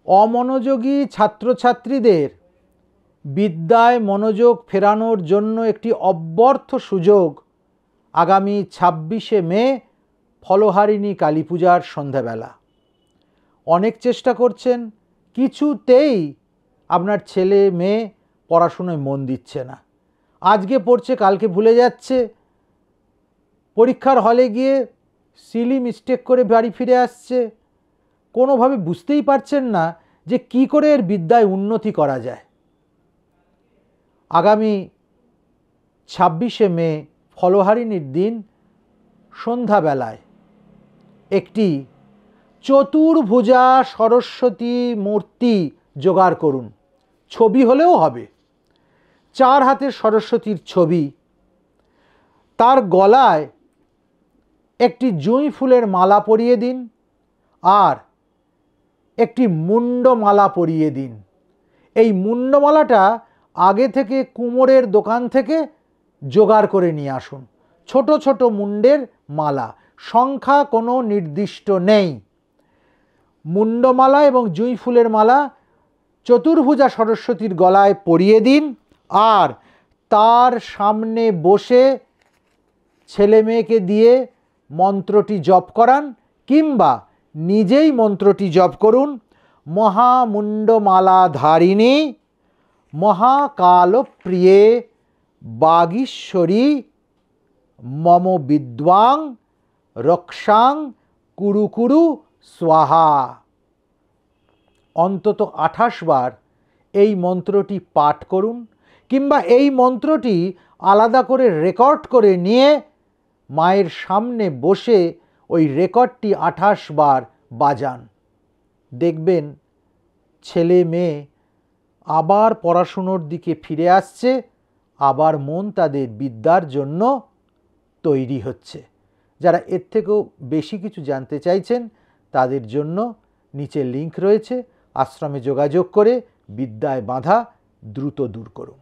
অমনোযোগী ছাত্রছাত্রীদের বিদ্যায় মনোযোগ ফেরানোর জন্য একটি অব্যর্থ সুযোগ আগামী 26শে মে ফলহারিণী কালী পূজার সন্ধ্যাবেলা। অনেক চেষ্টা করছেন, কিছুতেই আপনার ছেলে মেয়ে পড়াশোনায় মন দিচ্ছে না। আজকে পড়ছে, কালকে ভুলে যাচ্ছে, পরীক্ষার হলে গিয়ে সিলি মিস্টেক করে বাড়ি ফিরে আসছে। কোনোভাবে বুঝতেই পারছেন না যে কি করে এর বিদ্যায় উন্নতি করা যায়। আগামী 26শে মে ফলহারিণীর দিন সন্ধ্যাবেলায় একটি চতুর্ভুজা সরস্বতী মূর্তি জোগাড় করুন। ছবি হলেও হবে, 4 হাতের সরস্বতীর ছবি। তার গলায় একটি জুঁই ফুলের মালা পরিয়ে দিন আর একটি মুন্ডমালা পরিয়ে দিন। এই মুন্ডমালাটা আগে থেকে কুমোরের দোকান থেকে জোগাড় করে নিয়ে আসুন। ছোট ছোট মুন্ডের মালা, সংখ্যা কোনো নির্দিষ্ট নেই। মুন্ডমালা এবং জুঁই ফুলের মালা চতুর্ভুজা সরস্বতীর গলায় পরিয়ে দিন আর তার সামনে বসে ছেলে মেয়েকে দিয়ে মন্ত্রটি জপ করান কিংবা নিজেই মন্ত্রটি জপ করুন। মহামুন্ডমালাধারিণী মহাকালপ্রিয়ে বাগীশ্বরী মম বিদ্বাং রক্ষাং কুরু কুরু স্বাহা। অন্তত 28 বার এই মন্ত্রটি পাঠ করুন কিংবা এই মন্ত্রটি আলাদা করে রেকর্ড করে নিয়ে মায়ের সামনে বসে ওই রেকর্ডটি 28 বার বাজান। দেখবেন ছেলে মেয়ে আবার পড়াশুনোর দিকে ফিরে আসছে, আবার মন তাদের বিদ্যার জন্য তৈরি হচ্ছে। যারা এর থেকেও বেশি কিছু জানতে চাইছেন তাদের জন্য নিচে লিংক রয়েছে, আশ্রমে যোগাযোগ করে বিদ্যায় বাধা দ্রুত দূর করুন।